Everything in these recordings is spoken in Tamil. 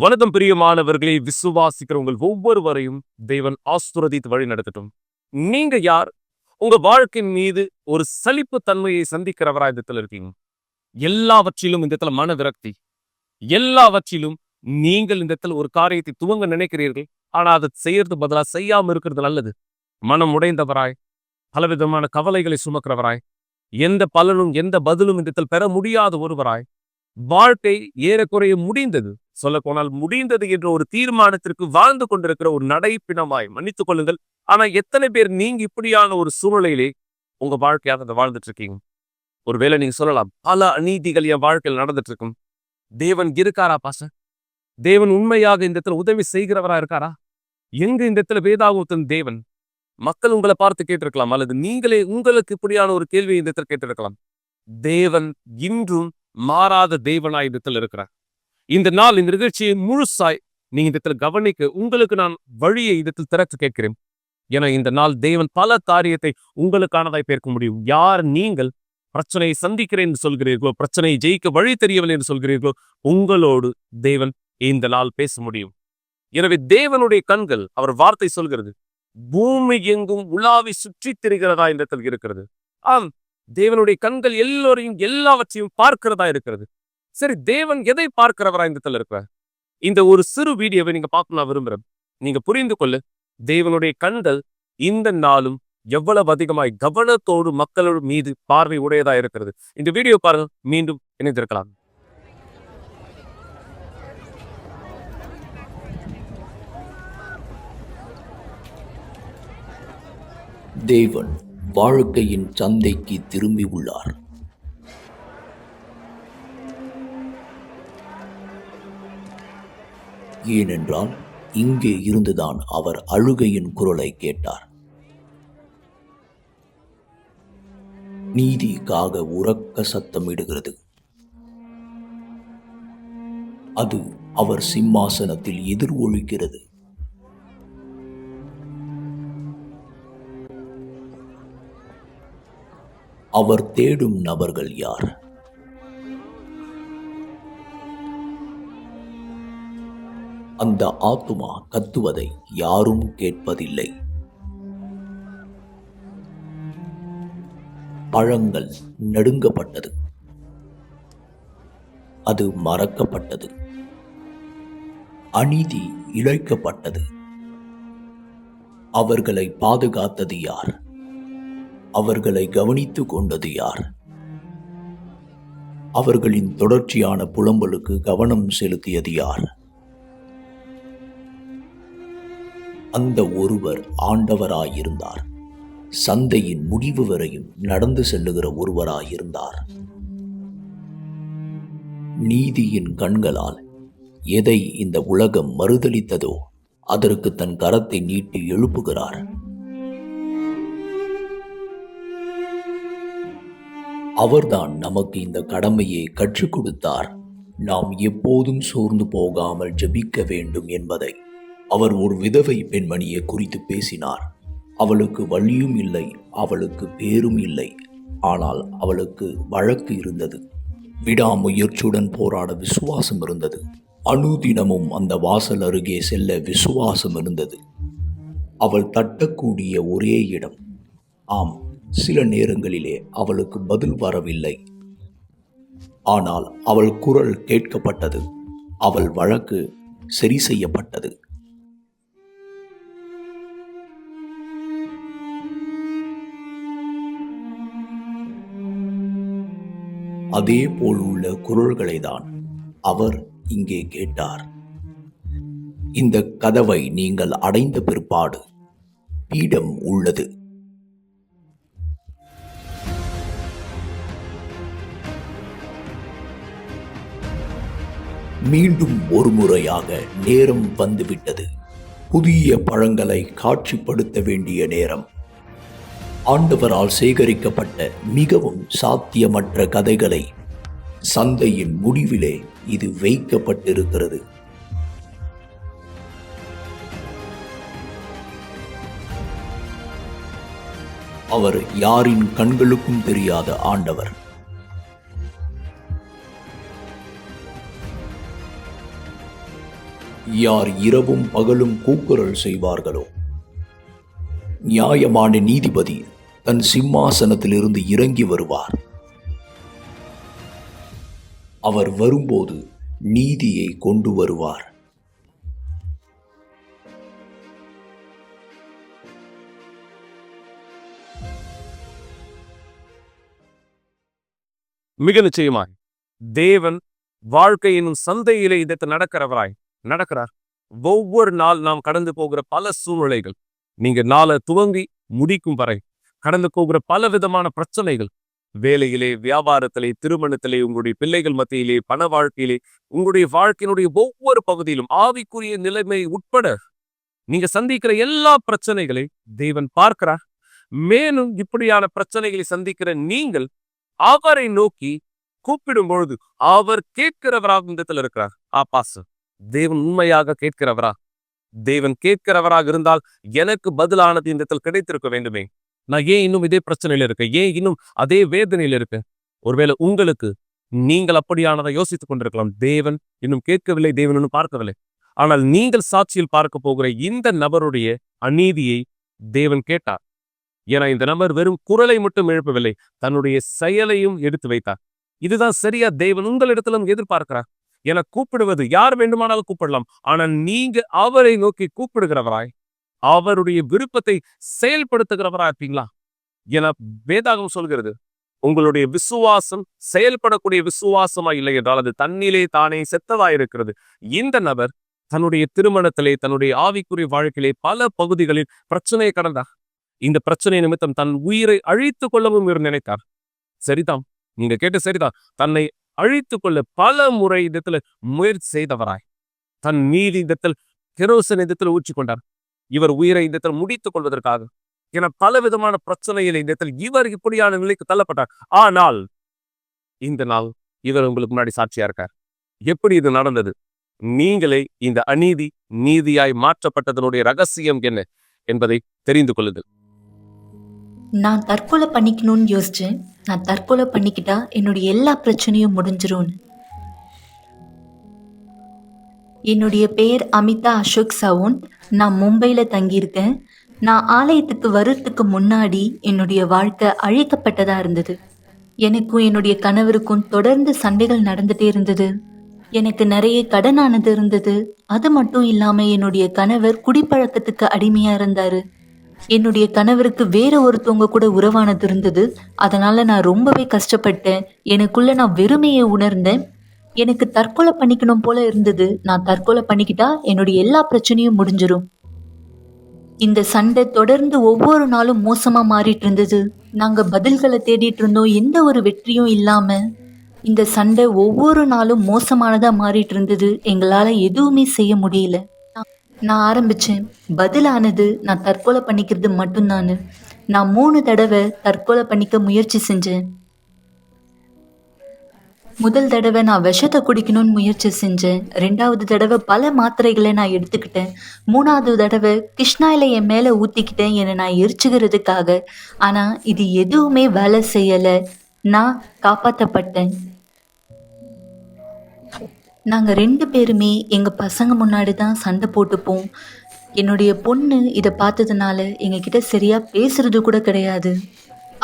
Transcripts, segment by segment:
வணக்கம் பிரியமானவர்களை, விசுவாசிக்கிற உங்கள் ஒவ்வொருவரையும் தேவன் ஆசீர்வதித்து வழி நடத்தட்டும். நீங்க யார்? உங்க வாழ்க்கையின் மீது ஒரு சலிப்பு தன்மையை சந்திக்கிறவரா இந்த இடத்துல இருக்கீங்க? எல்லாவற்றிலும் இந்த இடத்துல மன விரக்தி, எல்லாவற்றிலும் நீங்கள் இந்த இடத்துல ஒரு காரியத்தை துவங்க நினைக்கிறீர்கள், ஆனா அதை செய்யறது பதிலா செய்யாம இருக்கிறது நல்லது. மனம் உடைந்தவராய், பலவிதமான கவலைகளை சுமக்கிறவராய், எந்த பலனும் எந்த பதிலும் இந்த இடத்தில் பெற முடியாத ஒருவராய், வாழ்க்கை ஏறக்குறைய முடிந்தது, சொல்ல போனால் முடிந்தது என்ற ஒரு தீர்மானத்திற்கு வாழ்ந்து கொண்டிருக்கிற ஒரு நடைப்பிணமாய், மன்னித்துக் கொள்ளுங்கள், ஆனா எத்தனை பேர் நீங்க இப்படியான ஒரு சூழ்நிலையிலே உங்க வாழ்க்கையாக வாழ்ந்துட்டு இருக்கீங்க? ஒருவேளை நீங்க சொல்லலாம், பல அநீதிகள் என் வாழ்க்கையில் நடந்துட்டு இருக்கும். தேவன் இருக்காரா பாச? தேவன் உண்மையாக இந்த இடத்துல உதவி செய்கிறவரா இருக்காரா? எங்க இந்த இடத்துல வேதாகமத்தின் தேவன்? மக்கள் உங்களை பார்த்து கேட்டிருக்கலாம், அல்லது நீங்களே உங்களுக்கு இப்படியான ஒரு கேள்வியை இந்த இடத்துல கேட்டிருக்கலாம். தேவன் இன்றும் மாறாத தேவனாய் இடத்தில் இருக்கிறார். இந்த நாள் இந்த நிகழ்ச்சியை முழுசாய் நீங்க இடத்துல கவனிக்க உங்களுக்கு நான் வழியை இடத்தில் திறத்து கேட்கிறேன். என இந்த நாள் தேவன் பல காரியத்தை உங்களுக்கானதாய் பேர்க்க முடியும். யார் நீங்கள் பிரச்சனையை சந்திக்கிறேன் என்று சொல்கிறீர்களோ, பிரச்சனையை ஜெயிக்க வழி தெரியவில்லை என்று சொல்கிறீர்களோ, உங்களோடு தேவன் இந்த நாள் பேச முடியும். எனவே தேவனுடைய கண்கள், அவர் வார்த்தை சொல்கிறது, பூமி எங்கும் உலாவி சுற்றி திரிகிறதா இந்த இடத்தில் இருக்கிறது. ஆம், தேவனுடைய கண்கள் எல்லோரையும் எல்லாவற்றையும் பார்க்கிறதா இருக்கிறது. சரி, தேவன் எதை பார்க்கிறவரா இந்த இடத்துல இருக்கிறார்? இந்த ஒரு சிறு வீடியோவை நீங்க பார்க்க விரும்புறேன். நீங்க புரிந்து கொள்ள, தேவனுடைய கண்கள் இந்த நாளும் எவ்வளவு அதிகமாய் கவனத்தோடு மக்களோட மீது பார்வை உடையதா இருக்கிறது. இந்த வீடியோ பாருங்க, மீண்டும் இணைந்திருக்கலாம். தேவன் வாழ்க்கையின் சந்தைக்கு திரும்பி உள்ளார். ஏனென்றால் இங்கே இருந்துதான் அவர் அழுகையின் குரலை கேட்டார். நீதிக்காக உரக்க சத்தமிடுகிறது. அது அவர் சிம்மாசனத்தில் எதிரொலிக்கிறது. அவர் தேடும் நபர்கள் யார்? அந்த ஆத்துமா கத்துவதை யாரும் கேட்பதில்லை. பழங்கள் நடுங்கப்பட்டது, அது மறக்கப்பட்டது. அநீதி இழைக்கப்பட்டது. அவர்களை பாதுகாத்தது யார்? அவர்களை கவனித்து கொண்டது யார்? அவர்களின் தொடர்ச்சியான புலம்பலுக்கு கவனம் செலுத்தியது யார்? அந்த ஒருவர் ஆண்டவராயிருந்தார். சந்தையின் முடிவு வரையும் நடந்து செல்லுகிற ஒருவராயிருந்தார். நீதியின் கண்களால் எதை இந்த உலகம் மறுதலித்ததோ அதற்கு தன் கரத்தை நீட்டி எழுப்புகிறார். அவர்தான் நமக்கு இந்த கடமையை கற்றுக் கொடுத்தார். நாம் எப்போதும் சோர்ந்து போகாமல் ஜெபிக்க வேண்டும் என்பதை. அவர் ஒரு விதவை பெண்மணியை குறித்து பேசினார். அவளுக்கு வழியும் இல்லை, அவளுக்கு பேரும் இல்லை. ஆனால் அவளுக்கு வழக்கு இருந்தது. விடாமுயற்சியுடன் போராட விசுவாசம் இருந்தது. அனுதினமும் அந்த வாசல் அருகே செல்ல விசுவாசம் இருந்தது. அவள் தட்டக்கூடிய ஒரே இடம். ஆம், சில நேரங்களிலே அவளுக்கு பதில் வரவில்லை. ஆனால் அவள் குரல் கேட்கப்பட்டது. அவள் வழக்கு சரி செய்யப்பட்டது. அதே போல் உள்ள குரல்களை தான் அவர் இங்கே கேட்டார். இந்த கதவை நீங்கள் அடைந்த பிற்பாடு பீடம் உள்ளது. மீண்டும் ஒரு முறையாக நேரம் வந்துவிட்டது. புதிய பழங்களை காட்சிப்படுத்த வேண்டிய நேரம். ஆண்டவரால் சேகரிக்கப்பட்ட மிகவும் சாத்தியமற்ற கதைகளை சந்தையின் முடிவிலே இது வைக்கப்பட்டிருக்கிறது. அவர் யாரின் கண்களுக்கும் தெரியாத ஆண்டவர். யார் இரவும் பகலும் கூக்குரல் செய்வார்களோ, நியாயமான நீதிபதி தன் சிம்மாசனத்திலிருந்து இறங்கி வருவார். அவர் வரும்போது நீதியை கொண்டு வருவார். மிக நிச்சயமாய் தேவன் வாழ்க்கை என்னும் சந்தையிலே இதற்கு நடக்கிறார். ஒவ்வொரு நாள் நாம் கடந்து போகிற பல சூழ்நிலைகள், நீங்க நாளை துவங்கி முடிக்கும் வரை கடந்து போகிற பல விதமான பிரச்சனைகள், வேலையிலே, வியாபாரத்திலே, திருமணத்திலே, உங்களுடைய பிள்ளைகள் மத்தியிலே, பண வாழ்க்கையிலே, உங்களுடைய வாழ்க்கையினுடைய ஒவ்வொரு பகுதியிலும் ஆவிக்குரிய நிலைமை உட்பட நீங்க சந்திக்கிற எல்லா பிரச்சனைகளை தேவன் பார்க்கிறார். மேலும் இப்படியான பிரச்சனைகளை சந்திக்கிற நீங்கள் அவரை நோக்கி கூப்பிடும் பொழுது அவர் கேட்கிறவராக இந்த இடத்துல இருக்கிறார். பாஸ்டர், தேவன் உண்மையாக கேட்கிறவரா? தேவன் கேட்கிறவராக இருந்தால் எனக்கு பதிலானது இந்த இடத்தில் கிடைத்திருக்க வேண்டுமே. நான் ஏன் இன்னும் இதே பிரச்சனையில இருக்கேன்? ஏன் இன்னும் அதே வேதனையில இருக்கேன்? ஒருவேளை உங்களுக்கு நீங்கள் அப்படியானதை யோசித்துக் கொண்டிருக்கலாம். தேவன் இன்னும் கேட்கவில்லை, தேவன் இன்னும் பார்க்கவில்லை. ஆனால் நீங்கள் சாட்சியில் பார்க்க போகிற இந்த நபருடைய அநீதியை தேவன் கேட்டார். ஏன்னா இந்த நபர் வெறும் குரலை மட்டும் எழுப்பவில்லை, தன்னுடைய செயலையும் எடுத்து வைத்தார். இதுதான் சரியா தேவன் உங்களிடத்திலும் எதிர்பார்க்கிறார். என கூப்பிடுவது யார் வேண்டுமானாலும் கூப்பிடலாம். ஆனால் நீங்க அவரை நோக்கி கூப்பிடுகிறவராய், அவருடைய விருப்பத்தை செயல்படுத்துகிறவரா இருப்பீங்களா? என வேதாகம் சொல்கிறது. உங்களுடைய விசுவாசம் செயல்படக்கூடிய விசுவாசமா இல்லை என்றால் அது தன்னிலே தானே செத்ததாயிருக்கிறது. இந்த நபர் தன்னுடைய திருமணத்திலே, தன்னுடைய ஆவிக்குரிய வாழ்க்கையிலே பல பகுதிகளில் பிரச்சனையை கடந்தார். இந்த பிரச்சனை நிமித்தம் தன் உயிரை அழித்துக் கொள்ளவும் இவர் நினைத்தார். சரிதான், நீங்க கேட்டு சரிதான். தன்னை அழித்துக் கொள்ள பல முறை இடத்துல முயற்சி செய்தவராய் தன் நீதி இடத்தில் கெரோசன் இடத்தில் ஊற்றிக்கொண்டார். இவர் உயிரை இடத்தில் முடித்துக் கொள்வதற்காக என பல விதமான பிரச்சனையில் இந்த இடத்தில் இவர் இப்படியான நிலைக்கு தள்ளப்பட்டார். ஆனால் இந்த நாள் இவர் உங்களுக்கு முன்னாடி சாட்சியா இருக்கார். எப்படி இது நடந்தது? நீங்களே இந்த அநீதி நீதியாய் மாற்றப்பட்டதனுடைய ரகசியம் என்ன என்பதை தெரிந்து கொள்ளுதல். நான் தற்கொலை பண்ணிக்கணும்னு யோசிச்சேன். நான் தற்கொலை பண்ணிக்கிட்டா என்னுடைய எல்லா பிரச்சனையும் முடிஞ்சிரும்னு. என்னுடைய பெயர் அமிதா அசோக் சவுன். நான் மும்பையில் தங்கியிருக்கேன். நான் ஆலயத்துக்கு வர்றதுக்கு முன்னாடி என்னுடைய வாழ்க்கை அழிக்கப்பட்டதா இருந்தது. எனக்கும் என்னுடைய கணவருக்கும் தொடர்ந்து சண்டைகள் நடந்துட்டே இருந்தது. எனக்கு நிறைய கடனானது இருந்தது. அது மட்டும் இல்லாம என்னுடைய கணவர் குடிப்பழக்கத்துக்கு அடிமையா இருந்தாரு. என்னுடைய கணவருக்கு வேற ஒருத்தவங்க கூட உறவானது இருந்தது. அதனால நான் ரொம்பவே கஷ்டப்பட்டேன். எனக்குள்ள நான் வெறுமையை உணர்ந்தேன். எனக்கு தற்கொலை பண்ணிக்கணும் போல இருந்தது. நான் தற்கொலை பண்ணிக்கிட்டா என்னுடைய எல்லா பிரச்சனையும் முடிஞ்சிரும். இந்த சண்டை தொடர்ந்து ஒவ்வொரு நாளும் மோசமா மாறிட்டு இருந்தது. நாங்க பதில்களை தேடிட்டு இருந்தோம், எந்த ஒரு வெற்றியும் இல்லாம. இந்த சண்டை ஒவ்வொரு நாளும் மோசமானதா மாறிட்டு இருந்தது. எங்களால எதுவுமே செய்ய முடியல. நான் ஆரம்பிச்சேன். பதிலானது நான் தற்கொலை பண்ணிக்கிறது மட்டும்தானு. நான் 3 தடவை தற்கொலை பண்ணிக்க முயற்சி செஞ்சேன். முதல் தடவை நான் விஷத்தை குடிக்கணும்னு முயற்சி செஞ்சேன். 2வது தடவை பல மாத்திரைகளை நான் எடுத்துக்கிட்டேன். 3வது தடவை கிருஷ்ணாயில என் மேல ஊத்திக்கிட்டேன், என்னை நான் எரிச்சுக்கிறதுக்காக. ஆனா இது எதுவுமே வேலை செய்யல. நான் காப்பாற்றப்பட்டேன். நாங்கள் 2 பேருமே எங்கள் பசங்க முன்னாடி தான் சண்டை போட்டுப்போம். என்னுடைய பொண்ணு இதை பார்த்ததுனால எங்ககிட்ட சரியாக பேசுறது கூட கிடையாது.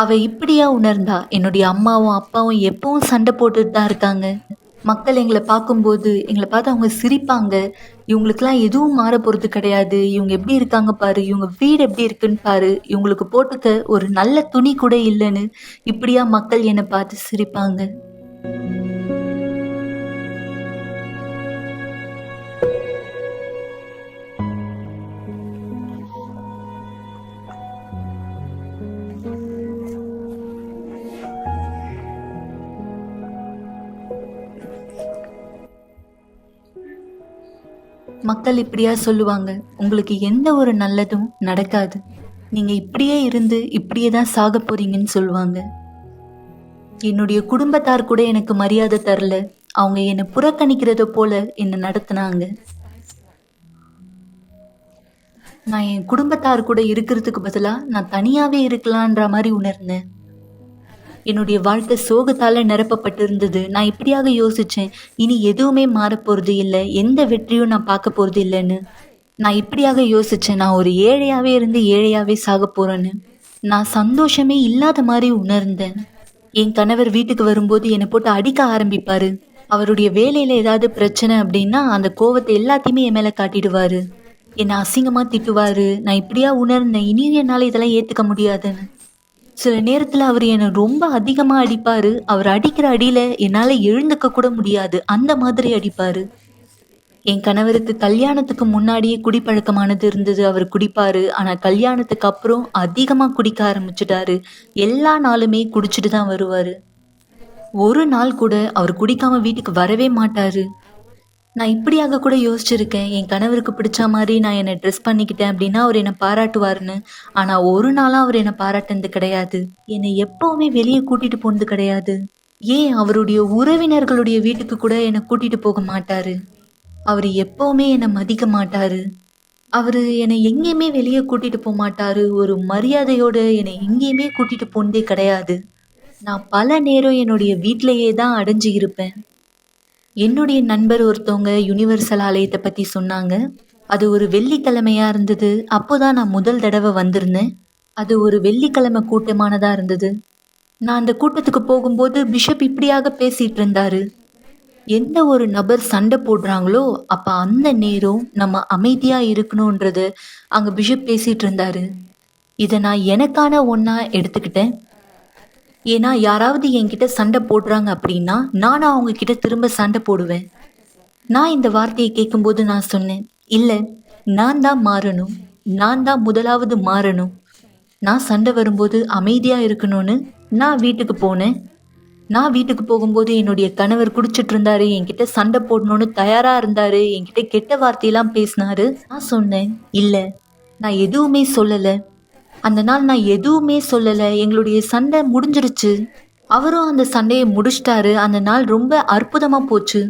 அவள் இப்படியா உணர்ந்தா? என்னுடைய அம்மாவும் அப்பாவும் எப்பவும் சண்டை போட்டுட்டு தான் இருக்காங்க. மக்கள் எங்களை பார்க்கும்போது எங்களை பார்த்து அவங்க சிரிப்பாங்க. இவங்களுக்கெல்லாம் எதுவும் மாற போகிறது கிடையாது, இவங்க எப்படி இருக்காங்க பாரு, இவங்க வீடு எப்படி இருக்குன்னு பாரு, இவங்களுக்கு போட்டுக்க ஒரு நல்ல துணி கூட இல்லைன்னு இப்படியா மக்கள் என்னை பார்த்து சிரிப்பாங்க. மக்கள் இப்படியா சொல்லுவாங்க, உங்களுக்கு எந்த ஒரு நல்லதும் நடக்காது, நீங்க இப்படியே இருந்து இப்படியே தான் சாக போறீங்கன்னு சொல்லுவாங்க. என்னுடைய குடும்பத்தார் கூட எனக்கு மரியாதை தரல. அவங்க என்னை புறக்கணிக்கிறத போல என்னை நடத்தினாங்க. நான் என் குடும்பத்தார் கூட இருக்கிறதுக்கு பதிலாக நான் தனியாகவே இருக்கலான்ற மாதிரி உணர்ந்தேன். என்னுடைய வாழ்க்கை சோகத்தால நிரப்பப்பட்டிருந்தது. நான் இப்படியாக யோசிச்சேன், இனி எதுவுமே மாறப்போறது இல்ல. எந்த வெற்றியும் நான் பார்க்க போறது இல்லன்னு. நான் இப்படியாக யோசிச்சேன், நான் ஒரு ஏழையாவே இருந்து ஏழையாவே சாகப் போறேன்னு. நான் சந்தோஷமே இல்லாத மாரி உணர்ந்தேன். என் கணவர் வீட்டுக்கு வரும்போது என்னை போட்டு அடிக்க ஆரம்பிப்பாரு. அவருடைய வேலையில ஏதாவது பிரச்சனை அப்படின்னா, அந்த கோவத்தை எல்லாத்தையுமே என் மேல காட்டிடுவாரு. என்னை அசிங்கமா திட்டுவாரு. நான் இப்படியா உணர்ந்தேன், இனியும் என்னால இதெல்லாம் ஏத்துக்க முடியாதுன்னு. சில நேரத்துல அவர் என்னை ரொம்ப அதிகமா அடிப்பாரு. அவர் அடிக்கிற அடியில என்னால எழுந்துக்க கூட முடியாது. அந்த மாதிரி அடிப்பாரு. என் கணவருக்கு கல்யாணத்துக்கு முன்னாடியே குடிப்பழக்கமானது இருந்தது. அவர் குடிப்பாரு. ஆனா கல்யாணத்துக்கு அப்புறம் அதிகமா குடிக்க ஆரம்பிச்சுட்டாரு. எல்லா நாளுமே குடிச்சிட்டு தான் வருவாரு. ஒரு நாள் கூட அவர் குடிக்காம வீட்டுக்கு வரவே மாட்டாரு. நான் இப்படியாக கூட யோசிச்சிருக்கேன், என் கணவருக்கு பிடிச்ச மாதிரி நான் என்னை ட்ரெஸ் பண்ணிக்கிட்டேன் அப்படின்னா அவர் என்னை பாராட்டுவாருன்னு. ஆனா ஒரு நாளா அவர் என்னை பாராட்டுனது கிடையாது. என்னை எப்பவுமே வெளியே கூட்டிட்டு போனது கிடையாது. ஏன் அவருடைய உறவினர்களுடைய வீட்டுக்கு கூட என்னை கூட்டிட்டு போக மாட்டாரு. அவர் எப்பவுமே என்னை மதிக்க மாட்டாரு. அவரு என்னை எங்கேயுமே வெளியே கூட்டிட்டு போக மாட்டாரு. ஒரு மரியாதையோட என்னை எங்கேயுமே கூட்டிட்டு போனதே கிடையாது. நான் பல நேரம் என்னுடைய வீட்டிலேயே தான் அடைஞ்சு இருப்பேன். என்னுடைய நண்பர் ஒருத்தவங்க யுனிவர்சல் ஆலயத்தை பத்தி சொன்னாங்க. அது ஒரு வெள்ளிக்கிழமையா இருந்தது. அப்போதான் நான் முதல் தடவை வந்திருந்தேன். அது ஒரு வெள்ளிக்கிழமை கூட்டமானதா இருந்தது. நான் அந்த கூட்டத்துக்கு போகும்போது பிஷப் இப்படியாக பேசிட்டு இருந்தாரு. எந்த ஒரு நபர் சண்டை போடுறாங்களோ அப்ப அந்த நேரம் நம்ம அமைதியா இருக்கணும்ன்றது அங்க பிஷப் பேசிட்டு இருந்தாரு. இதை நான் எனக்கான ஒண்ணா எடுத்துக்கிட்டேன். ஏன்னா யாராவது என்கிட்ட சண்டை போடுறாங்க அப்படின்னா நானும் அவங்க கிட்ட திரும்ப சண்டை போடுவேன். நான் இந்த வார்த்தையை கேட்கும்போது நான் சொன்னேன், இல்ல, நான் தான் மாறணும். நான் தான் முதலாவது மாறணும். நான் சண்டை வரும்போது அமைதியா இருக்கணும்னு நான் வீட்டுக்கு போனேன். நான் வீட்டுக்கு போகும்போது என்னுடைய கணவர் குடிச்சிட்டு இருந்தாரு. என்கிட்ட சண்டை போடணும்னு தயாரா இருந்தாரு. என்கிட்ட கெட்ட வார்த்தையெல்லாம் பேசினாரு. நான் சொன்னேன், இல்ல, நான் எதுவுமே சொல்லல. அந்த நாள் நான் எதுவுமே சொல்லல. எங்களுடைய சண்டை முடிஞ்சிருச்சு. அவரும் அந்த சண்டையை முடிச்சிட்டாரு. அந்த நாள் ரொம்ப அற்புதமா போச்சு.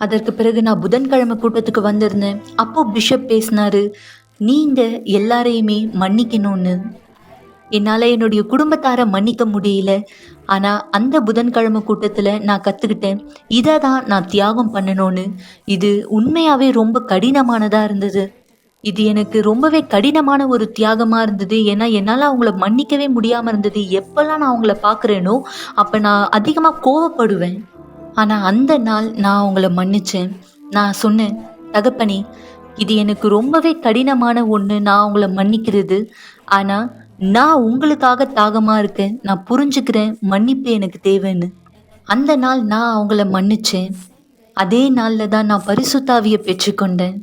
அதற்கு பிறகு நான் புதன்கிழமை கூட்டத்துக்கு வந்திருந்தேன். அப்போ பிஷப் பேசினாரு, நீங்க எல்லாரையுமே மன்னிக்கணும்னு. என்னால என்னுடைய குடும்பத்தார மன்னிக்க முடியல. ஆனா அந்த புதன்கிழமை கூட்டத்துல நான் கத்துக்கிட்டேன், இதை தான் நான் தியாகம் பண்ணணும்னு. இது உண்மையாவே ரொம்ப கடினமானதா இருந்தது. இது எனக்கு ரொம்பவே கடினமான ஒரு தியாகமா இருந்தது. ஏன்னா என்னால அவங்கள மன்னிக்கவே முடியாம இருந்தது. எப்பெல்லாம் நான் அவங்கள பாக்குறேனோ அப்ப நான் அதிகமா கோவப்படுவேன். ஆனா அந்த நாள் நான் அவங்கள மன்னிச்சேன். நான் சொன்னேன், தகப்பனே, இது எனக்கு ரொம்பவே கடினமான ஒண்ணு, நான் அவங்கள மன்னிக்கிறது. ஆனா நான் உங்களுக்காக தாகமா இருக்கேன். நான் புரிஞ்சுக்கிறேன், மன்னிப்பு எனக்கு தேவைன்னு. அந்த நாள் நான் அவங்கள மன்னிச்சேன். அதே நாள்ல தான் நான் பரிசுத்தாவியை பெற்றுக்கொண்டேன்.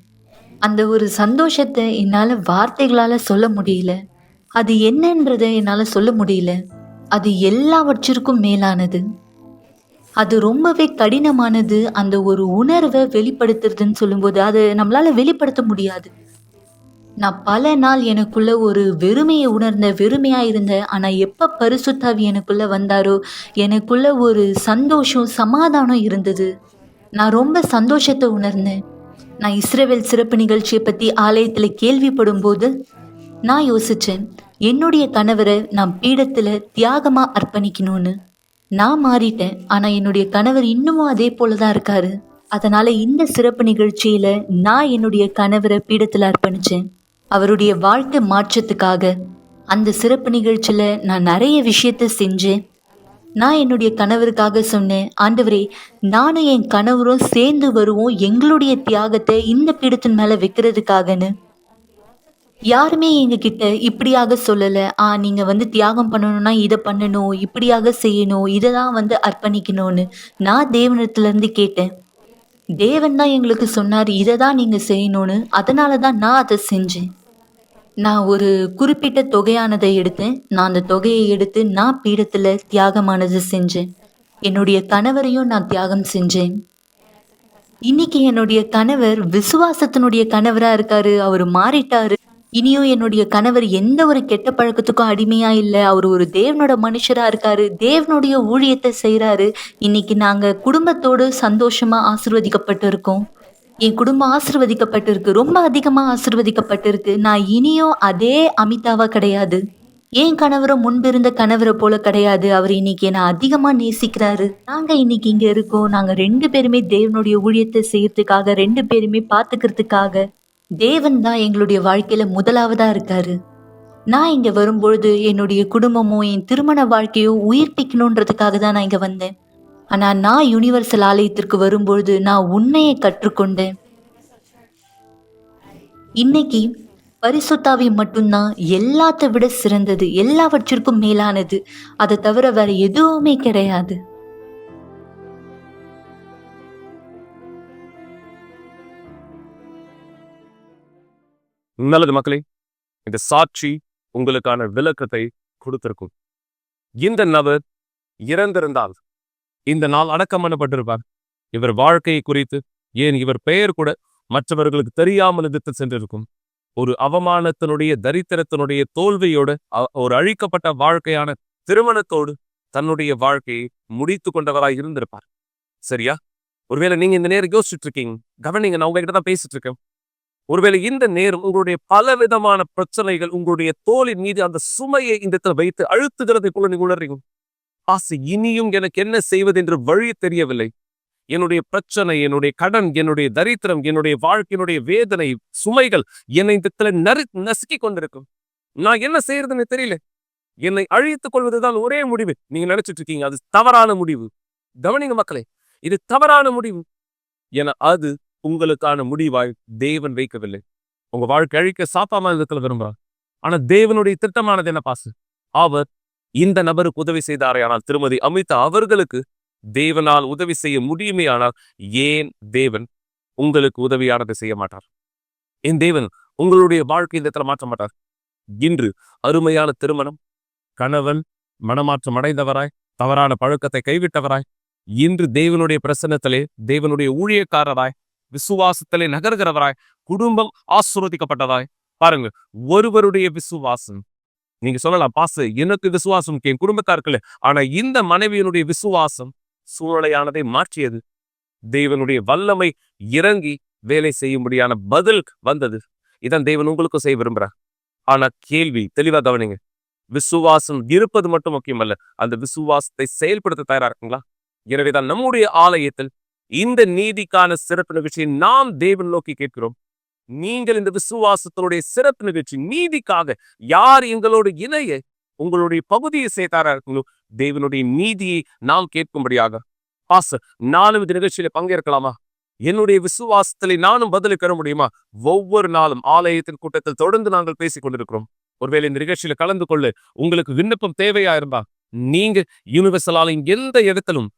அந்த ஒரு சந்தோஷத்தை என்னால வார்த்தைகளால சொல்ல முடியல. அது என்னன்றதை என்னால சொல்ல முடியல. அது எல்லாவற்றிற்கும் மேலானது. அது ரொம்பவே கடினமானது. அந்த ஒரு உணர்வை வெளிப்படுத்துறதுன்னு சொல்லும்போது அதை நம்மளால வெளிப்படுத்த முடியாது. நான் பல நாள் எனக்குள்ள ஒரு வெறுமையை உணர்ந்த, வெறுமையா இருந்தேன். ஆனா எப்ப பரிசுத்தாவி எனக்குள்ள வந்தாரோ எனக்குள்ள ஒரு சந்தோஷம், சமாதானம் இருந்தது. நான் ரொம்ப சந்தோஷத்தை உணர்ந்தேன். நான் இஸ்ரவேல் சிறப்பு நிகழ்ச்சியை பத்தி ஆலயத்துல கேள்விப்படும் போது நான் யோசிச்சேன், என்னுடைய கணவரை நான் பீடத்துல தியாகமா அர்ப்பணிக்கணும்னு. நான் மாறிட்டேன். ஆனா என்னுடைய கணவர் இன்னமும் அதே போலதான் இருக்காரு. அதனால இந்த சிறப்பு நிகழ்ச்சியில நான் என்னுடைய கணவரை பீடத்துல அர்ப்பணிச்சேன். அவருடைய வாழ்க்கை மாற்றத்துக்காக அந்த சிறப்பு நிகழ்ச்சியில நான் நிறைய விஷயத்த செஞ்சேன். நான் என்னுடைய கணவருக்காக சொன்னேன், ஆண்டவரே, நானும் என் கணவரும் சேர்ந்து வருவோம் எங்களுடைய தியாகத்தை இந்த பீடத்தின் மேல வைக்கிறதுக்காகன்னு. யாருமே எங்க கிட்ட இப்படியாக சொல்லல, நீங்க தியாகம் பண்ணணும்னா இதை பண்ணணும், இப்படியாக செய்யணும், இதை தான் அர்ப்பணிக்கணும்னு. நான் தேவனிடத்துல இருந்து கேட்டேன். தேவன் தான் எங்களுக்கு சொன்னார், இதை தான் நீங்க செய்யணும்னு. அதனால தான் நான் அதை செஞ்சேன். நான் ஒரு குறிப்பிட்ட தொகையானதை எடுத்தேன். நான் அந்த தொகையை எடுத்து நான் பீடத்துல தியாகமானது செஞ்சேன். என்னுடைய கணவரையும் நான் தியாகம் செஞ்சேன். இன்னைக்கு என்னுடைய கணவர் விசுவாசத்தினுடைய கணவரா இருக்காரு. அவரு மாறிட்டாரு. இனியும் என்னுடைய கணவர் எந்த ஒரு கெட்ட பழக்கத்துக்கும் அடிமையா இல்ல. அவர் ஒரு தேவனோட மனுஷரா இருக்காரு. தேவனுடைய ஊழியத்தை செய்யறாரு. இன்னைக்கு நாங்க குடும்பத்தோடு சந்தோஷமா ஆசீர்வதிக்கப்பட்டு இருக்கோம். என் குடும்பம் ஆசீர்வதிக்கப்பட்டிருக்கு. ரொம்ப அதிகமா ஆசீர்வதிக்கப்பட்டிருக்கு. நான் இனியும் அதே அமிதாவா கிடையாது. என் கணவரும் முன்பிருந்த கணவரை போல கிடையாது. அவர் இன்னைக்கு என்ன அதிகமா நேசிக்கிறாரு. நாங்க இன்னைக்கு இங்க இருக்கோம். நாங்க 2 பேருமே தேவனுடைய ஊழியத்தை செய்யறதுக்காக, 2 பேருமே பாத்துக்கிறதுக்காக தேவன் தான் எங்களுடைய வாழ்க்கையில முதலாவதா இருக்காரு. நான் இங்க வரும்பொழுது என்னுடைய குடும்பமும் என் திருமண வாழ்க்கையும் உயிர்ப்பிக்கணுன்றதுக்காக தான் நான் இங்க வந்தேன். ஆனா நான் யுனிவர்சல் ஆலயத்திற்கு வரும்பொழுது நான் உண்மையை கற்றுக்கொண்டேன். இன்னைக்கு பரிசுத்தாவி மட்டும்தான் எல்லாத்தை விட சிறந்தது, எல்லாவற்றிற்கும் மேலானது. அதை தவிர வேற எதுவுமே கிடையாது. நல்லது மக்களே, இந்த சாட்சி உங்களுக்கான விளக்கத்தை கொடுத்திருக்கும். இந்த நபர் இறந்திருந்தால் இந்த நாள் அடக்கம் பண்ணப்பட்டிருப்பார். இவர் வாழ்க்கையை குறித்து, ஏன் இவர் பெயர் கூட மற்றவர்களுக்கு தெரியாமல் எடுத்து சென்றிருக்கும். ஒரு அவமானத்தினுடைய, தரித்திரத்தினுடைய தோல்வியோட, ஒரு அழிக்கப்பட்ட வாழ்க்கையான திருமணத்தோடு தன்னுடைய வாழ்க்கையை முடித்து கொண்டவராய் இருந்திருப்பார். சரியா? ஒருவேளை நீங்க இந்த நேரம் யோசிச்சுட்டு இருக்கீங்க, கவனிங்க, நான் உங்ககிட்ட தான் பேசிட்டு இருக்கேன். ஒருவேளை இந்த நேரம் உங்களுடைய பலவிதமான பிரச்சனைகள் உங்களுடைய தோளின் மீது அந்த சுமையை இந்த இடத்துல வைத்து அழுத்துகிறதை போல நீங்க உணர்றீங்க. ஆசை, இனியும் எனக்கு என்ன செய்வது என்று வழி தெரியவில்லை. என்னுடைய பிரச்சனை, என்னுடைய கடன், என்னுடைய தரித்திரம், என்னுடைய வாழ்க்கையினுடைய வேதனை, சுமைகள் என்னை இந்த இடத்துல நசுக்கி கொண்டிருக்கும். நான் என்ன செய்யறதுன்னு தெரியல. என்னை அழித்துக் கொள்வதுதான் ஒரே முடிவு. நீங்க நினைச்சிட்டு இருக்கீங்க அது தவறான முடிவு. கவனிங்க மக்களே, இது தவறான முடிவு. என அது உங்களுக்கான முடிவாய் தேவன் வைக்கவில்லை. உங்க வாழ்க்கை அழிக்க சாத்தாம இடத்துல விரும்புறார். ஆனா தேவனுடைய திட்டமானது என்ன பாசு? அவர் இந்த நபருக்கு உதவி செய்தாரே, ஆனால் திருமதி அமிதா அவர்களுக்கு தேவனால் உதவி செய்ய முடியுமே, ஆனால் ஏன் தேவன் உங்களுக்கு உதவியானதை செய்ய மாட்டார்? என் தேவன் உங்களுடைய வாழ்க்கை இந்த இடத்துல மாற்ற மாட்டார்? இன்று அருமையான திருமணம், கணவன் மனமாற்றம் அடைந்தவராய், தவறான பழக்கத்தை கைவிட்டவராய், இன்று தேவனுடைய பிரசன்னத்திலே தேவனுடைய ஊழியக்காரராய், விசுவாசத்திலே நகர்கிறவராய், குடும்பம் ஆசீர்வதிக்கப்பட்டதாய் பாருங்க. ஒருவருடைய விசுவாசம், நீங்க சொல்லலாம், பாசு எனக்கு விசுவாசம் என் குடும்பத்தாருக்குள்ள, ஆனா இந்த மனைவியினுடைய விசுவாசம் சூழ்நிலையானதை மாற்றியது. தேவனுடைய வல்லமை இறங்கி வேலை செய்யும்படியான பதில் வந்தது. இதான் தேவன் உங்களுக்கு செய்ய விரும்புறார். ஆனா கேள்வி தெளிவா கவனிங்க. விசுவாசம் இருப்பது மட்டும் முக்கியமல்ல, அந்த விசுவாசத்தை செயல்படுத்த தயாரா இருக்குங்களா? எனவேதான் நம்முடைய ஆலயத்தில் இந்த நீதிக்கான சிறப்பு நிகழ்ச்சியை நாம் தேவன் நோக்கி கேட்கிறோம். நீங்கள் இந்த விசுவாசத்தினுடைய சிறப்பு நிகழ்ச்சி, நீதிக்காக யார் எங்களோடு இணைய உங்களுடைய பகுதியை சேர்த்தாரா இருக்கணும், தேவனுடைய நீதியை நாம் கேட்கும்படியாக. பாஸ்டர், நானும் இந்த நிகழ்ச்சியில பங்கேற்கலாமா? என்னுடைய விசுவாசத்திலே நானும் பதிலை பெற முடியுமா? ஒவ்வொரு நாளும் ஆலயத்தின் கூட்டத்தில் தொடர்ந்து நாங்கள் பேசிக் கொண்டிருக்கிறோம். ஒருவேளை இந்த நிகழ்ச்சியில கலந்து கொள்ள உங்களுக்கு விண்ணப்பம் தேவையா இருந்தா, நீங்க யூனிவர்சலாலின் எந்த இடத்திலும்,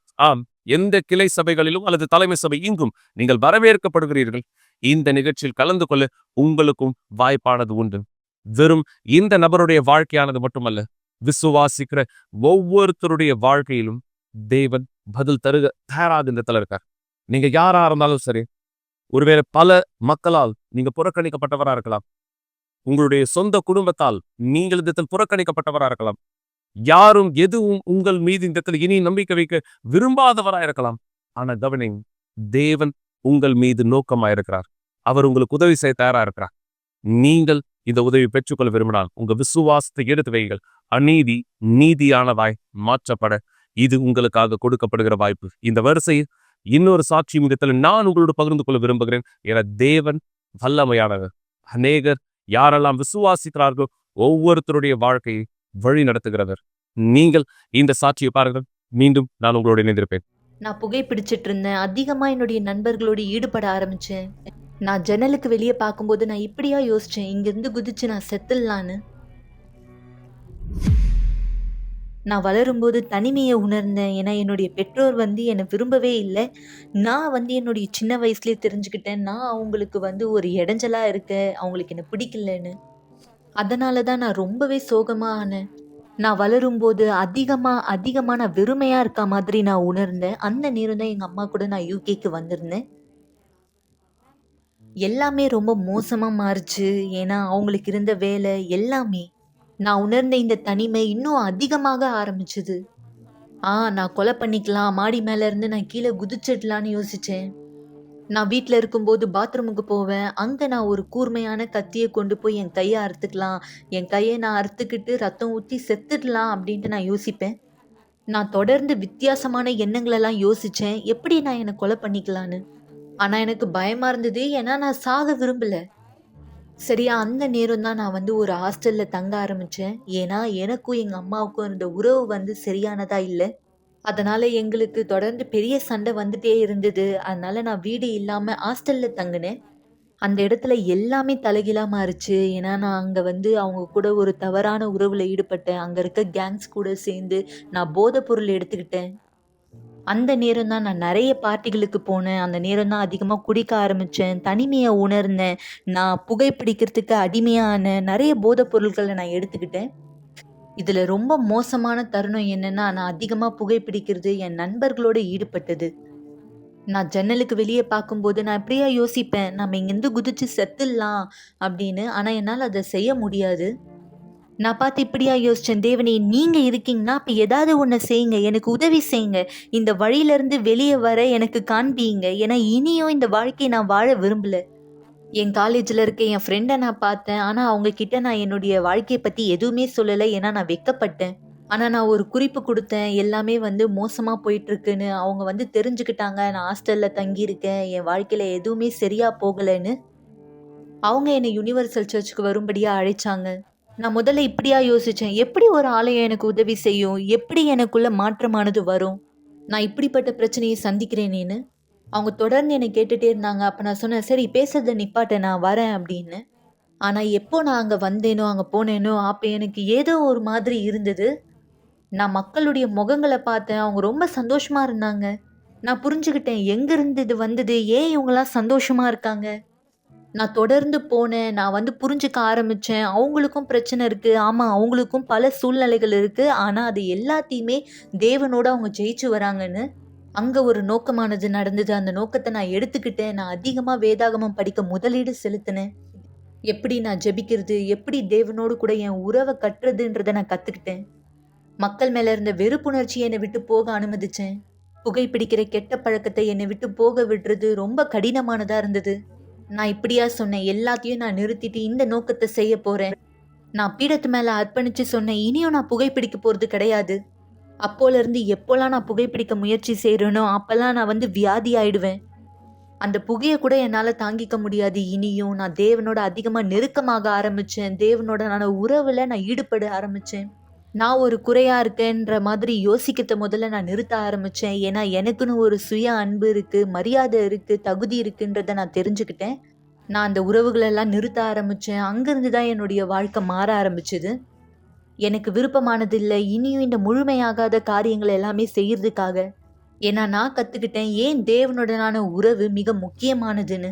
எந்த கிளை சபைகளிலும் அல்லது தலைமை சபை இங்கும் நீங்கள் வரவேற்கப்படுகிறீர்கள். இந்த நிகழ்ச்சியில் கலந்து கொள்ள உங்களுக்கும் வாய்ப்பானது உண்டு. வெறும் இந்த நபருடைய வாழ்க்கையானது மட்டுமல்ல, விசுவாசிக்கிற ஒவ்வொருத்தருடைய வாழ்க்கையிலும் தேவன் பதில் தருக தயாராக இந்த இடத்துல இருக்கார். நீங்க யாரா இருந்தாலும் சரி, ஒருவேளை பல மக்களால் நீங்க புறக்கணிக்கப்பட்டவரா இருக்கலாம். உங்களுடைய சொந்த குடும்பத்தால் நீங்கள் இந்த இடத்தில் புறக்கணிக்கப்பட்டவரா இருக்கலாம். யாரும் எதுவும் உங்கள் மீது இந்த இடத்துல இனி நம்பிக்கை வைக்க விரும்பாதவரா இருக்கலாம். ஆனா கவனிங்க, தேவன் உங்கள் மீது நோக்கமாயிருக்கிறார். அவர் உங்களுக்கு உதவி செய்ய தயாரா இருக்கிறார். நீங்கள் இந்த உதவி பெற்றுக்கொள்ள விரும்பினால் உங்க விசுவாசத்தை எடுத்து வைங்கள். அநீதி நீதியானதாய் மாற்றப்பட இது உங்களுக்காக கொடுக்கப்படுகிற வாய்ப்பு. இந்த வரிசையில் இன்னொரு சாட்சி இடத்துல நான் உங்களோட பகிர்ந்து கொள்ள விரும்புகிறேன். என தேவன் வல்லமையானவர். அநேகர் யாரெல்லாம் விசுவாசிக்கிறார்களோ ஒவ்வொருத்தருடைய வாழ்க்கையை வழி நடத்துகிறவர். நீங்கள் இந்த சாட்சியை பாருங்கள். மீண்டும் நான் உங்களோட இணைந்திருப்பேன். நான் புகைப்பிடிச்சிட்டு இருந்தேன். அதிகமா என்னுடைய நண்பர்களோடு ஈடுபட ஆரம்பிச்சேன். நான் ஜன்னலுக்கு வெளியே பார்க்கும்போது நான் இப்படியா யோசிச்சேன், இங்கிருந்து குதிச்சு நான் செத்துடலான்னு. நான் வளரும்போது தனிமையை உணர்ந்தேன். ஏன்னா என்னுடைய பெற்றோர் என்னை விரும்பவே இல்லை. நான் என்னுடைய சின்ன வயசுலேயே தெரிஞ்சுக்கிட்டேன், நான் அவங்களுக்கு ஒரு இடைஞ்சலா இருக்க, அவங்களுக்கு என்னை பிடிக்கலன்னு. அதனால தான் நான் ரொம்பவே சோகமாக ஆனேன். நான் வளரும்போது அதிகமாக நான் வெறுமையாக இருக்க மாதிரி நான் உணர்ந்தேன். அந்த நேரம் தான் எங்கள் அம்மா கூட நான் யூகேக்கு வந்திருந்தேன். எல்லாமே ரொம்ப மோசமாக மாறுச்சு. ஏன்னா அவங்களுக்கு இருந்த வேலை எல்லாமே. நான் உணர்ந்த இந்த தனிமை இன்னும் அதிகமாக ஆரம்பிச்சுது. நான் கொலை பண்ணிக்கலாம், மாடி மேலே இருந்து நான் கீழே குதிச்சிடலான்னு யோசித்தேன். நான் வீட்டில் இருக்கும்போது பாத்ரூமுக்கு போவேன். அங்கே நான் ஒரு கூர்மையான கத்தியை கொண்டு போய் என் கையை அறுத்துக்கலாம், என் கையை நான் அறுத்துக்கிட்டு ரத்தம் ஊற்றி செத்துடலாம் அப்படின்ட்டு நான் யோசிப்பேன். நான் தொடர்ந்து வித்தியாசமான எண்ணங்களெல்லாம் யோசிச்சேன், எப்படி நான் என்னை கொலை பண்ணிக்கலான்னு. ஆனா எனக்கு பயமா இருந்தது, ஏன்னா நான் சாக விரும்பல. சரியா அந்த நேரம் தான் நான் ஒரு ஹாஸ்டல்ல தங்க ஆரம்பிச்சேன். ஏன்னா எனக்கும் எங்க அம்மாவுக்கும் இருந்த உறவு சரியானதா இல்ல. அதனால எங்களுக்கு தொடர்ந்து பெரிய சண்டை வந்துட்டே இருந்தது. அதனால நான் வீடு இல்லாம ஹாஸ்டல்ல தங்கினேன். அந்த இடத்துல எல்லாமே தலைகீழா மாறுச்சு. ஏன்னா நான் அங்க அவங்க கூட ஒரு தவறான உறவுல ஈடுபட்டேன். அங்க இருக்க கேங்ஸ் கூட சேர்ந்து நான் போதைப் பொருள் எடுத்துக்கிட்டேன். அந்த நேரம் தான் நான் நெறைய பார்ட்டிகளுக்கு போனேன். அந்த நேரம் தான் அதிகமா குடிக்க ஆரம்பிச்சேன். தனிமைய உணர்ந்தேன். நான் புகைப்பிடிக்கிறதுக்கு அடிமையானேன். நெறைய போதைப் பொருட்கள நான் எடுத்துக்கிட்டேன். இதுல ரொம்ப மோசமான தருணம் என்னன்னா, நான் அதிகமா புகைப்பிடிக்கிறது என் நண்பர்களோட ஈடுபட்டது. நான் ஜன்னலுக்கு வெளிய பார்க்கும்போது நான் இப்படியா யோசிப்பேன், நம்ம இங்கேருந்து குதிச்சு செத்துடலாம் அப்படின்னு. ஆனா என்னால அத செய்ய முடியாது. நான் பார்த்து இப்படியா யோசிச்சேன், தேவனே நீங்க இருக்கீங்கன்னா அப்ப ஏதாவது ஒண்ண செய்யுங்க. எனக்கு உதவி செய்யுங்க. இந்த வழியிலிருந்து வெளிய வர எனக்கு காண்பியுங்க. ஏன்னா இனியும் இந்த வாழ்க்கைய நான் வாழ விரும்பல. என் காலேஜ்ல இருக்க என் ஃப்ரெண்ட நான் பார்த்தேன். ஆனா அவங்க கிட்ட நான் என்னுடைய வாழ்க்கைய பத்தி எதுவுமே சொல்லல. ஏன்னா நான் வெட்கப்பட்டேன். ஆனா நான் ஒரு குறிப்பு குடுத்தேன். எல்லாமே மோசமா போயிட்டுருக்குன்னு. அவங்க தெரிஞ்சுக்கிட்டாங்க. நான் ஹாஸ்டல்ல தங்கியிருக்கேன். என் வாழ்க்கையில எதுவுமே சரியா போகலன்னு. அவங்க என்ன யுனிவர்சல் சர்ச்சுக்கு வரும்படியா அழைச்சாங்க. நான் முதல்ல இப்படியா யோசிச்சேன், எப்படி ஒரு ஆலயம் எனக்கு உதவி செய்யும்? எப்படி எனக்குள்ள மாற்றமானது வரும்? நான் இப்படிப்பட்ட பிரச்சனையை சந்திக்கிறேனேன்னு. அவங்க தொடர்ந்து என்னை கேட்டுட்டே இருந்தாங்க. அப்ப நான் சொன்னேன், சரி பேசுறத நிப்பாட்ட, நான் வரேன் அப்படின்னு. ஆனா எப்போ நான் அங்க வந்தேனோ, அங்க போனேனோ, அப்ப எனக்கு ஏதோ ஒரு மாதிரி இருந்தது. நான் மக்களுடைய முகங்கள பார்த்தேன். அவங்க ரொம்ப சந்தோஷமா இருந்தாங்க. நான் புரிஞ்சுகிட்டேன், எங்கிருந்து இது வந்தது? ஏன் இவங்கலாம் சந்தோஷமா இருக்காங்க? நான் தொடர்ந்து போனேன். நான் புரிஞ்சுக்க ஆரம்பிச்சேன். அவங்களுக்கும் பிரச்சனை இருக்கு. ஆமா, அவங்களுக்கும் பல சூழ்நிலைகள் இருக்கு. ஆனா, அது எல்லாத்தையுமே தேவனோட அவங்க ஜெயிச்சு வராங்கன்னு. அங்க ஒரு நோக்கமானது நடந்தது. அந்த நோக்கத்த நான் எடுத்துக்கிட்டேன். நான் அதிகமா வேதாகமம் படிக்க முதலீடு செலுத்தினேன். எப்படி நான் ஜெபிக்கிறது? எப்படி தேவனோடு கூட என் உறவ கட்டுறதுன்றத நான் கத்துக்கிட்டேன். மக்கள் மேல இருந்த வெறுப்புணர்ச்சிய என்னை விட்டு போக அனுமதிச்சேன். புகைப்பிடிக்கிற கெட்ட பழக்கத்தை என்னை விட்டு போக விடுறது ரொம்ப கடினமானதா இருந்தது. நான் இப்படியா சொன்னேன், எல்லாத்தையும் நான் நிறுத்திட்டு இந்த நோக்கத்தை செய்ய போறேன். நான் பீடத்து மேல அர்ப்பணிச்சு சொன்னேன், இனியும் நான் புகைப்பிடிக்க போறது கிடையாது. அப்போல இருந்து எப்போல்லாம் நான் புகைப்பிடிக்க முயற்சி செய்யறேனோ அப்பெல்லாம் நான் வியாதி ஆயிடுவேன். அந்த புகையை கூட என்னால தாங்கிக்க முடியாது. இனியும் நான் தேவனோட அதிகமா நெருக்கமாக ஆரம்பிச்சேன். தேவனோட உறவுல நான் ஈடுபட ஆரம்பிச்சேன். நான் ஒரு குறையா இருக்கேன்ற மாதிரி யோசிக்கிறத முதல்ல நான் நிறுத்த ஆரம்பிச்சேன். ஏன்னா எனக்குன்னு ஒரு சுய அன்பு இருக்கு, மரியாதை இருக்கு, தகுதி இருக்குன்றத நான் தெரிஞ்சுக்கிட்டேன். நான் அந்த உறவுகளெல்லாம் நிறுத்த ஆரம்பிச்சேன். அங்கிருந்து தான் என்னுடைய வாழ்க்கை மாற ஆரம்பிச்சது. எனக்கு விருப்பமானது இல்ல, இனியும் இந்த முழுமையாகாத காரியங்கள் எல்லாமே செய்யறதுக்காக. ஏன்னா நான் கத்துக்கிட்டேன், ஏன் தேவனுடனான உறவு மிக முக்கியமானதுன்னு.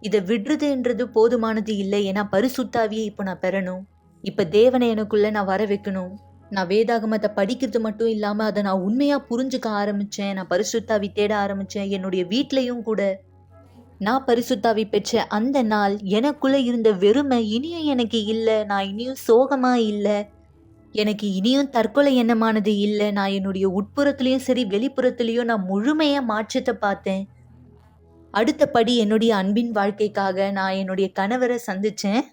இதை விடுறதுன்றது போதுமானது இல்லை. ஏன்னா பரிசுத்த ஆவியை இப்போ நான் பெறணும். இப்ப தேவனை எனக்குள்ள நான் வர வைக்கணும். நான் வேதாகமத்தை படிக்கிறது மட்டும் இல்லாம அதை நான் உண்மையா புரிஞ்சுக்க ஆரம்பிச்சேன். நான் பரிசுத்தாவி தேட ஆரம்பிச்சேன். என்னுடைய வீட்லயும் கூட. நான் பரிசுத்தாவி பெற்ற அந்த நாள் எனக்குள்ள இருந்த வெறுமை இனியும் எனக்கு இல்ல. நான் இனியும் சோகமா இல்ல. எனக்கு இனியும் தற்கொலை எண்ணமானது இல்ல. நான் என்னுடைய உட்புறத்திலயும் சரி வெளிப்புறத்திலயும் நான் முழுமையா மாற்றத்தை பார்த்தேன். அடுத்த படி என்னுடைய அன்பின் வாழ்க்கைக்காக நான் என்னுடைய கணவரை சந்திச்சேன்.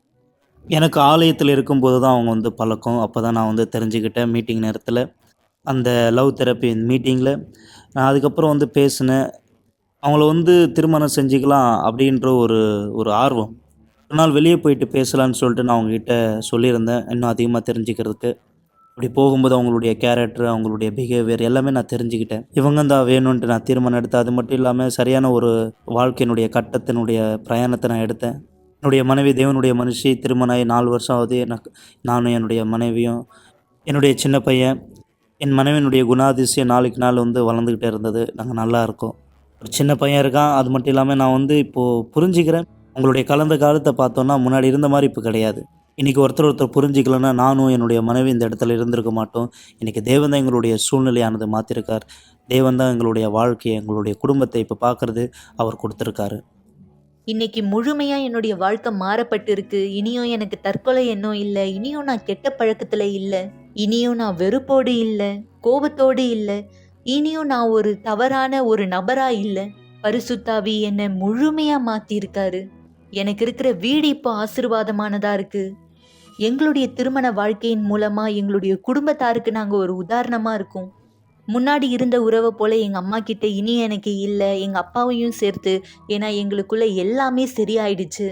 எனக்கு ஆலயத்தில் இருக்கும்போது தான் அவங்க பழக்கம். அப்போ தான் நான் தெரிஞ்சுக்கிட்டேன் மீட்டிங் நேரத்தில். அந்த லவ் தெரப்பி மீட்டிங்கில் நான் அதுக்கப்புறம் பேசினேன். அவங்கள திருமணம் செஞ்சுக்கலாம் அப்படின்ற ஒரு ஆர்வம். ஒரு நாள் வெளியே போயிட்டு பேசலான்னு சொல்லிட்டு நான் அவங்ககிட்ட சொல்லியிருந்தேன், இன்னும் அதிகமாக தெரிஞ்சுக்கிறதுக்கு. அப்படி போகும்போது அவங்களுடைய கேரக்டர், அவங்களுடைய பிஹேவியர் எல்லாமே நான் தெரிஞ்சுக்கிட்டேன். இவங்க தான் வேணும்ன்ட்டு நான் தீர்மானம் எடுத்தேன். அது மட்டும் இல்லாமல் சரியான ஒரு வாழ்க்கையினுடைய கட்டத்தினுடைய பிரயாணத்தை நான் எடுத்தேன். என்னுடைய மனைவி தேவனுடைய மனுஷி, திருமணம் ஆகி 4 வருஷம் ஆகுது. நானும் என்னுடைய மனைவியும், என்னுடைய சின்ன பையன், என் மனைவியினுடைய குணாதிசயம் நாளுக்கு நாள் வளர்ந்துக்கிட்டே இருந்தது. நாங்கள் நல்லா இருக்கோம். ஒரு சின்ன பையன் இருக்கான். அது மட்டும் இல்லாமல் நான் இப்போது புரிஞ்சுக்கிறேன். உங்களுடைய கலந்த காலத்தை பார்த்தோன்னா முன்னாடி இருந்த மாதிரி இப்போ கிடையாது. இன்றைக்கி ஒருத்தர் புரிஞ்சிக்கலன்னா நானும் என்னுடைய மனைவி இந்த இடத்துல இருந்திருக்க மாட்டோம். இன்றைக்கி தேவன் தான் எங்களுடைய சூழ்நிலையானது மாற்றிருக்கார். தேவன் தான் எங்களுடைய வாழ்க்கையை, எங்களுடைய குடும்பத்தை இப்போ பார்க்குறது அவர் கொடுத்துருக்காரு. இன்னைக்கு முழுமையா என்னுடைய வாழ்க்கை மாறப்பட்டு இருக்கு. இனியும் எனக்கு தற்கொலை எண்ணம் இல்ல. இனியும் நான் கெட்ட பழக்கத்துல இல்ல. இனியும் நான் வெறுப்போடு இல்ல, கோபத்தோடு இல்ல. இனியும் நான் ஒரு தவறான ஒரு நபரா இல்ல. பரிசுத்தாவி என்னை முழுமையா மாத்திருக்காரு. எனக்கு இருக்கிற வீடு இப்போ ஆசீர்வாதமானதா இருக்கு. எங்களுடைய திருமண வாழ்க்கையின் மூலமா எங்களுடைய குடும்பத்தாருக்கு நாங்க ஒரு உதாரணமா இருக்கோம். முன்னாடி இருந்த உறவை போல எங்க அம்மா கிட்ட இனி எனக்கு இல்லை, எங்க அப்பாவையும் சேர்த்து. ஏன்னா எங்களுக்குள்ள எல்லாமே சரியாயிடுச்சு.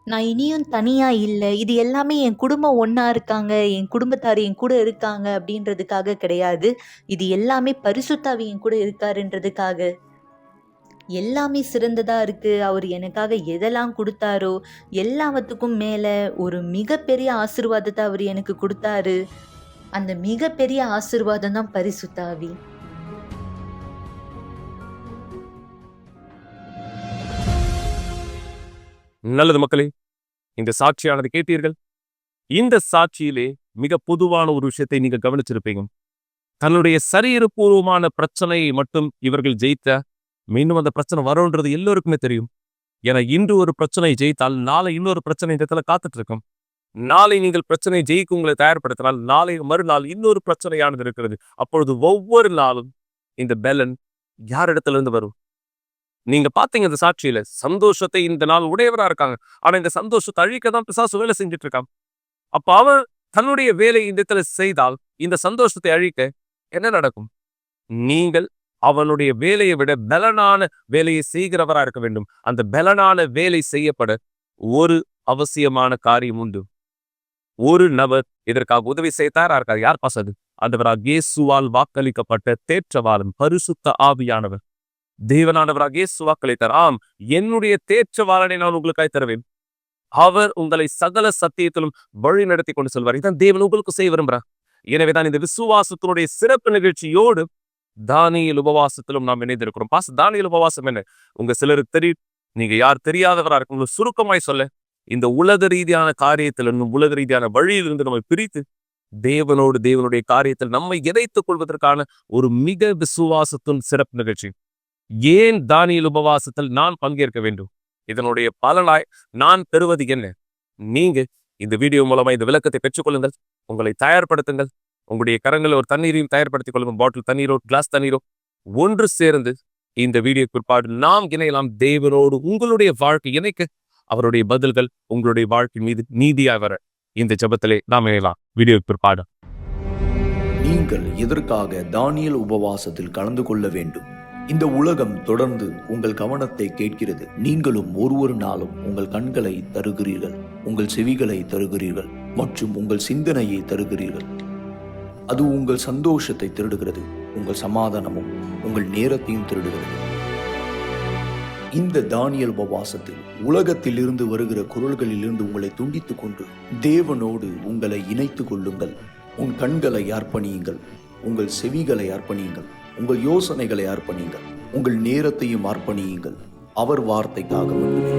நான் இனியும் தனியா இல்லை. இது எல்லாமே என் குடும்பம் ஒண்ணா இருக்காங்க, என் குடும்பத்தார் என் கூட இருக்காங்க அப்படின்றதுக்காக கிடையாது. இது எல்லாமே பரிசுத்தாவி என் கூட இருக்காருன்றதுக்காக. எல்லாமே சிறந்ததா இருக்கு. அவர் எனக்காக எதெல்லாம் கொடுத்தாரோ எல்லாவற்றுக்கும் மேல ஒரு மிகப்பெரிய ஆசீர்வாதத்தை அவர் எனக்கு கொடுத்தாரு. அந்த மிகப்பெரிய ஆசீர்வாதம் தான் பரிசுத்தாவி. நல்லது மக்களே, இந்த சாட்சியானது கேட்டீர்கள். இந்த சாட்சியிலே மிக பொதுவான ஒரு விஷயத்தை நீங்க கவனிச்சிருப்பீங்க. தன்னுடைய சரீரபூர்வமான பிரச்சனையை மட்டும் இவர்கள் ஜெயித்த, மீண்டும் அந்த பிரச்சனை வரும்ன்றது எல்லோருக்குமே தெரியும். ஏன்னா இன்று ஒரு பிரச்சனை ஜெயித்தால் நாளை இன்னொரு பிரச்சனை இந்த இடத்துல காத்துட்டு இருக்கும். நாளை நீங்கள் பிரச்சனை ஜெயிக்க உங்களை தயார்படுத்தினால் நாளை மறுநாள் இன்னொரு பிரச்சனையானது இருக்கிறது. அப்பொழுது ஒவ்வொரு நாளும் இந்த பெலன் யாரிடத்துல இருந்து வரும்? நீங்க பாத்தீங்க இந்த சாட்சியில சந்தோஷத்தை இந்த நாள் உடையவரா இருக்காங்க. ஆனா இந்த சந்தோஷத்தை அழிக்க தான் பிசாசு வேலை செஞ்சுட்டு இருக்கான். அப்ப அவன் தன்னுடைய வேலை இந்த இடத்துல செய்தால் இந்த சந்தோஷத்தை அழிக்க என்ன நடக்கும்? நீங்கள் அவனுடைய வேலையை விட பலனான வேலையை செய்கிறவரா இருக்க வேண்டும். அந்த பலனான வேலை செய்யப்பட ஒரு அவசியமான காரியம் உண்டு. ஒரு நபர் இதற்காக உதவி செய்ய தயாரா இருக்கார். யார் பாசது? ஆண்டவராக இயேசுவால் வாக்களிக்கப்பட்ட தேற்றவாளன் பரிசுத்த ஆவியானவர். தேவனானவராக இயேசு வாக்களித்தார். ஆம், என்னுடைய தேற்றவாளனை நான் உங்களுக்காய் தருவேன். அவர் உங்களை சகல சத்தியத்திலும் வழி நடத்தி கொண்டு செல்வார். இதான் தேவன் உங்களுக்கு செய்ய விரும்புறார். எனவேதான் இந்த விசுவாசத்தினுடைய சிறப்பு நிகழ்ச்சியோடு தானியேல் உபவாசத்திலும் நாம் இணைந்திருக்கிறோம். தானியேல் உபவாசம் என்ன? உங்க சிலருக்கு தெரியும், நீங்க யார் தெரியாதவரா இருக்கு. உங்களுக்கு சுருக்கமாய் சொல்ல, இந்த உலக ரீதியான காரியத்திலிருந்தும் உலக ரீதியான வழியிலிருந்து நம்ம பிரித்து தேவனுடைய காரியத்தில் நம்மை இணைத்துக் கொள்வதற்கான ஒரு மிக விசுவாசத்தின் சிறப்பு நிகழ்ச்சி. ஏன் தானியேல் உபவாசத்தில் நான் பங்கேற்க வேண்டும்? இதனுடைய பலனாய் நான் பெறுவது என்ன? நீங்க இந்த வீடியோ மூலமா இந்த விளக்கத்தை பெற்றுக்கொள்ளுங்கள். உங்களை தயார்படுத்துங்கள். உங்களுடைய கரங்களில் ஒரு தண்ணீரையும் தயார்படுத்திக் கொள்ளுங்கள். பாட்டில் தண்ணீரோ கிளாஸ் தண்ணீரோ ஒன்று சேர்ந்து இந்த வீடியோ பிற்பாடு நாம் இணையலாம். தேவனோடு உங்களுடைய வாழ்க்கை இணைக்க அவருடைய பதில்கள் உங்களுடைய வாழ்க்கை மீது நீதியாய் வர இந்த ஜெபத்திலே நாம் இணையலாம். வீடியோ பிற்பாடு. நீங்கள் எதற்காக தானியேல் உபவாசத்தில் கலந்து கொள்ள வேண்டும்? இந்த உலகம் தொடர்ந்து உங்கள் கவனத்தை கேட்கிறது. நீங்களும் ஒரு நாளும் உங்கள் கண்களை தருகிறீர்கள், உங்கள் செவிகளை தருகிறீர்கள் மற்றும் உங்கள் சிந்தனையை தருகிறீர்கள். அது உங்கள் சந்தோஷத்தை திருடுகிறது, உங்கள் சமாதானமும் உங்கள் நேரத்தையும் திருடுகிறது. இந்த தானியேல் உபவாசத்தில் உலகத்தில் இருந்து வருகிற குரல்களிலிருந்து உங்களை துண்டித்துக் கொண்டு தேவனோடு உங்களை இணைத்துக் கொள்ளுங்கள். உன் கண்களை அர்ப்பணியுங்கள், உங்கள் செவிகளை அர்ப்பணியுங்கள், உங்கள் யோசனைகளை அர்ப்பணியுங்கள், உங்கள் நேரத்தையும் அர்ப்பணியுங்கள். அவர் வார்த்தைக்காக மட்டுமே.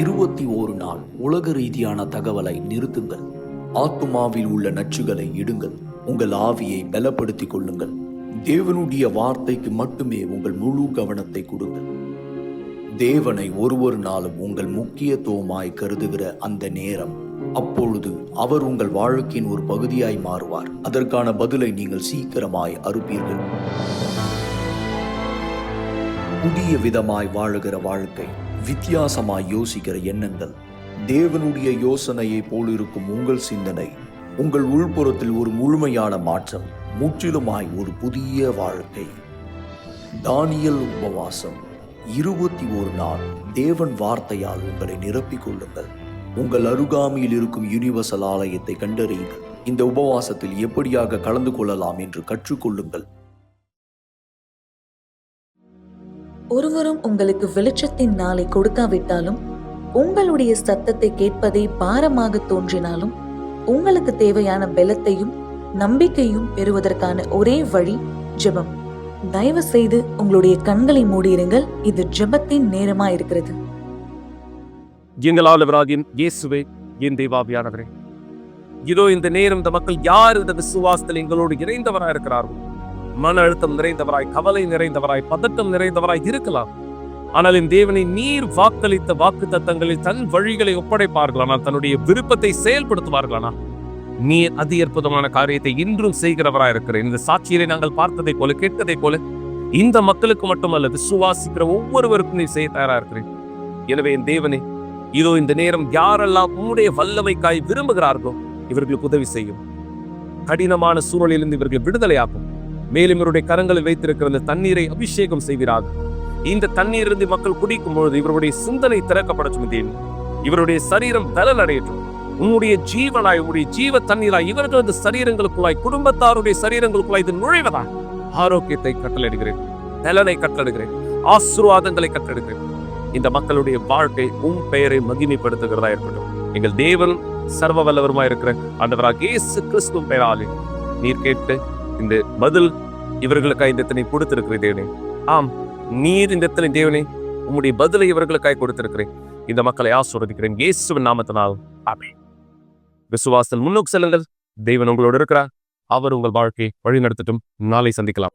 21 நாள் உலக ரீதியான தகவலை நிறுத்துங்கள். ஆத்துமாவில் உள்ள நச்சுகளை இடுங்கள். உங்கள் ஆவியை பலப்படுத்திக் கொள்ளுங்கள். தேவனுடைய வார்த்தைக்கு மட்டுமே உங்கள் முழு கவனத்தை கொடுங்கள். தேவனை ஒரு நாளும் உங்கள் முக்கியத்துவமாய் கருதுகிற அந்த நேரம், அப்பொழுது அவர் உங்கள் வாழ்க்கையின் ஒரு பகுதியாய் மாறுவார். அதற்கான பதிலை நீங்கள் சீக்கிரமாய் அறுப்பீர்கள். புதிய விதமாய் வாழுகிற வாழ்க்கை, வித்தியாசமாய் யோசிக்கிற எண்ணங்கள், தேவனுடைய யோசனையை போலிருக்கும் உங்கள் சிந்தனை, உங்கள் உள்புறத்தில் ஒரு முழுமையான மாற்றம், முற்றிலுமாய் ஒரு புதிய வாழ்க்கை. தானியேல் உபவாசம் 21 நாள் தேவன் வார்த்தையால் உங்களை நிரப்பிக் கொள்ளுங்கள். உங்கள் அருகாமையில் இருக்கும் யுனிவர்சல் ஆலயத்தை கண்டறியுங்கள். இந்த உபவாசத்தில் எப்படியாக கலந்து கொள்ளலாம் என்று கற்றுக்கொள்ளுங்கள். ஒருவரும் உங்களுக்கு வெளிச்சத்தின் நாளை கொடுக்காவிட்டாலும், உங்களுடைய சத்தத்தை கேட்பதை பாரமாக தோன்றினாலும், உங்களுக்கு தேவையான பலத்தையும் நம்பிக்கையும் பெறுவதற்கான ஒரே வழி ஜெபம். தயவு செய்து உங்களுடைய கண்களை மூடியிருங்கள். இது ஜெபத்தின் நேரமா இருக்கிறது. எங்கள் ஆண்டவராகிய இயேசுவே, என் தேவாவியானவரே, இதோ இந்த நேரம் இந்த மக்கள் யார் இந்த விசுவாசத்தில் எங்களோடு இணைந்தவராய் இருக்கிறார்கள், மன அழுத்தம் நிறைந்தவராய், கவலை நிறைந்தவராய், பதட்டம் நிறைந்தவராய் இருக்கலாம். ஆனால் என் தேவனை நீர் வாக்களித்த வாக்கு தத்தங்களில் தன் வழிகளை ஒப்படைப்பார்களானா, தன்னுடைய விருப்பத்தை செயல்படுத்துவார்களானா, நீர் அதி அற்புதமான காரியத்தை இன்றும் செய்கிறவராய் இருக்கிறேன். இந்த சாட்சியிலே நாங்கள் பார்த்ததை போல கேட்டதை போல இந்த மக்களுக்கு மட்டுமல்ல, விசுவாசிக்கிற ஒவ்வொருவருக்கும் நீ செய்ய தயாரா இருக்கிறேன். எனவே என் தேவனே, இதோ இந்த நேரம் யாரெல்லாம் உம்முடைய வல்லமைக்காய் விரும்புகிறார்களோ இவர்களுக்கு உதவி செய்யும். கடினமான சூழலிலிருந்து இவர்கள் விடுதலையாக்கும். மேலும் இவருடைய கரங்களில் வைத்திருக்கிற அந்த தண்ணீரை அபிஷேகம் செய்வீராக. இந்த தண்ணீரிலிருந்து மக்கள் குடிக்கும் பொழுது இவருடைய சிந்தனை திறக்கப்படட்டும் தேவன். இவருடைய சரீரம் பலன் அடையட்டும். உன்னுடைய ஜீவனாய், உன்னுடைய ஜீவ தண்ணீராய் இவர்களது சரீரங்களுக்குள்ளாய், குடும்பத்தாருடைய சரீரங்களுக்குள்ளாய் இது நுழைவதா ஆரோக்கியத்தை கட்டளையிடுகிறேன், பலனை கட்டளையிடுகிறேன், ஆசீர்வாதங்களை கட்டளையிடுகிறேன். இந்த மக்களுடைய வாழ்க்கை உம் பெயரை மகிமைப்படுத்துகிறதா இருக்கட்டும். எங்கள் தேவன் சர்வ வல்லவருமாய் இருக்கிற ஆண்டவராகிய இயேசு கிறிஸ்துவின் பெயராலே நீர் கேட்டு இந்த பதில் இவர்களுக்காய் இந்த எத்தனை கொடுத்திருக்கிறேன் தேவனே. ஆம், நீர் இந்த எத்தனை தேவனே உம்முடைய பதிலை இவர்களுக்காய் கொடுத்திருக்கிறேன். இந்த மக்களை ஆசீர்வதிக்கிறேன் இயேசுவின் நாமத்தினால். ஆமென். விசுவாசத்தில் முன்னோக்கி செல்லுங்கள். தேவன் உங்களோடு இருக்கிறார். அவர் உங்கள் வாழ்க்கையை வழி நடத்தட்டும். நாளை சந்திக்கலாம்.